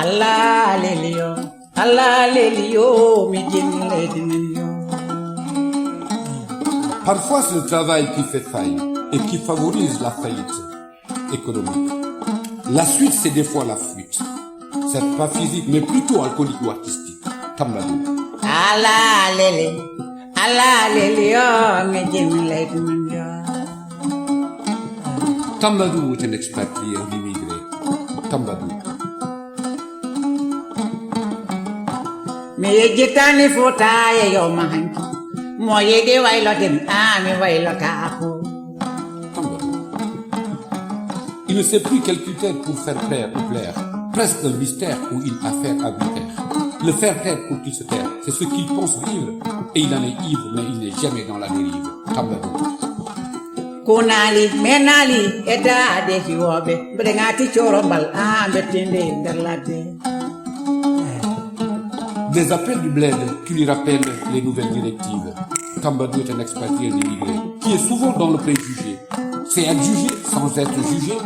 Allah lelio, mi jinle. Parfois, c'est le travail qui fait faille et qui favorise la faillite économique. La suite, c'est des fois la fuite. C'est pas physique, mais plutôt alcoolique ou artistique. Tambadou. Allah lelio, mi jinle. Tambadou est un expatrié, un immigré. Tambadou. Mi yejitani fotaye yo mahanki. Mo yede waylo dem mi waylo kaako. Il ne sait plus quel critère pour faire plaire ou plaire. Presque un mystère ou une affaire à lui taire. Le faire taire pour qu'il se taire, c'est ce qu'il pense vivre. Et il en est ivre, mais il n'est jamais dans la dérive. Tambadou. Kunali, menali, eda de hiwobe. Brengati chorombal, betinde derlate. Des appels du bled qui lui rappellent les nouvelles directives. Tambadou est un expatrié immigré qui est souvent dans le préjugé. C'est adjugé sans être jugé,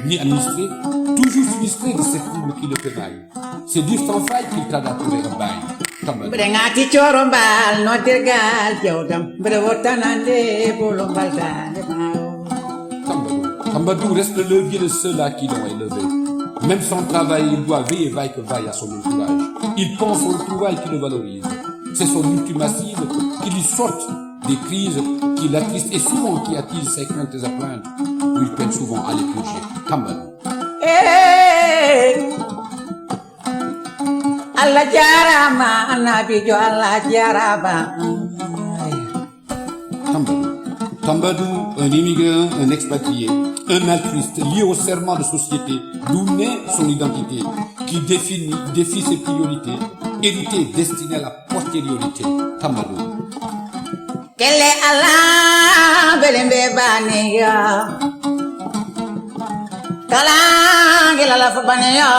ni administré, toujours sinistré de ces troubles qui le pénalent. C'est dire sans faille qu'il tarde à trouver un bail. Tambadou. Brengati chorombal, no tergal, jodam, brevotanande, bolombal Tambadou reste le levier de ceux-là qui l'ont élevé. Même sans travail, il doit veiller vaille que vaille à son entourage. Il pense au trouvaille qui le valorise. C'est son ultime assise qui lui sorte des crises, qui l'attristent et souvent qui attise ses craintes et plaintes, où il peine souvent à les purger. Tambadou. Allah jarama, anabijo Allah jarama. Tambadou, un immigrant, un expatrié, un altruiste lié au serment de société, d'où naît son identité, qui défie ses priorités, hérité, destiné à la postériorité. Tambadou. Kele Allah belembe baniya. Kalangi la fabane yo.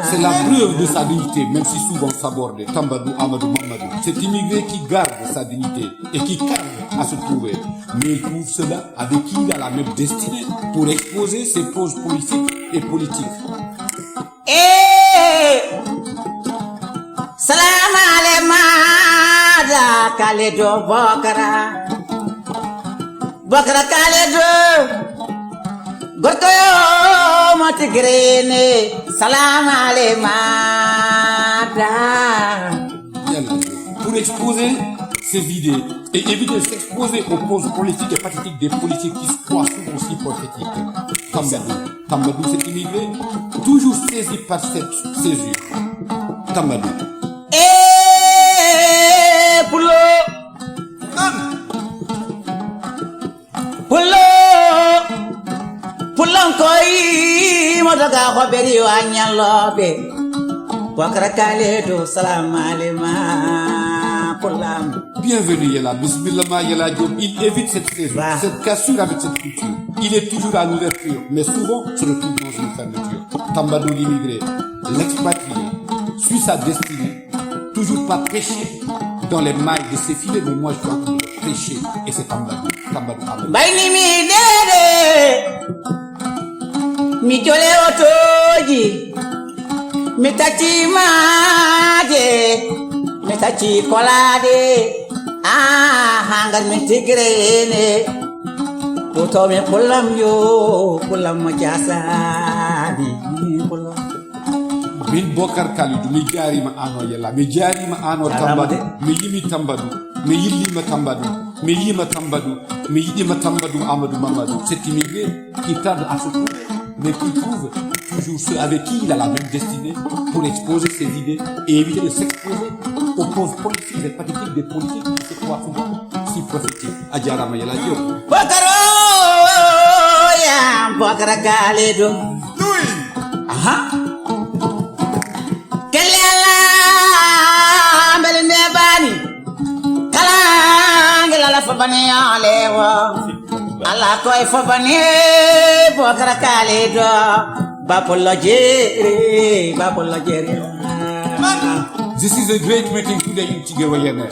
C'est la preuve de sa dignité, même si souvent sabordé. Tambadou Amadou Mamadou. Cet immigré qui garde sa dignité et qui tarde à se trouver. Mais il trouve cela avec qui il a la même destinée pour exposer ses causes politiques et politiques. Salam alaikum, Kaledo Bokara Kaledo. Gorkoyo matigrene, salam alaikum. Pour exposer ses idées et éviter de s'exposer aux causes politiques et pathétiques des politiques qui se croient souvent si prophétiques. Tambadou, cet immigré, toujours saisi par cette césure. Tambadou. Pulang koi modaga khoberi wanyalobe Bokara Kaledo salam alaikum pulang. Bienvenue Yala, bismillah Yala Diop. Il évite cette césure, cette cassure avec cette culture. Il est toujours à l'ouverture, mais souvent se retrouve dans une fermeture. Tambadou l'immigré, l'expatrié, suit sa destinée, toujours pas péché dans les mailles de ses filets, mais moi je dois pécher et c'est Tambadou. Baini mi dede mi jole otoji mi tachi maje mi tachi kolade hangar mi tigrene to me pulam ma jasadi pulam min Bokar Kalidou mi jarima ano Yalla mi jarima ano Tambadou mi yimi Tambadou mi yillima Tambadou mi yima Tambadou mi yidima Tambadou Amadou Mamadou. Cet immigré qui tarde à se trouver mais qui trouve toujours ceux avec qui il a la même destinée pour exposer ses idées et éviter de s'exposer aux causes politiques et pathétiques des politiques qui se croient souvent si prophétiques. Adjarama Yalla Diop. Bokara Kaledo. Aha. Kele Allah belende bani. Kalangi la fabane alewa. Allah koy fabane Bokara Kaledo. Bapolo jere. This is a great meeting today in Tigawayana.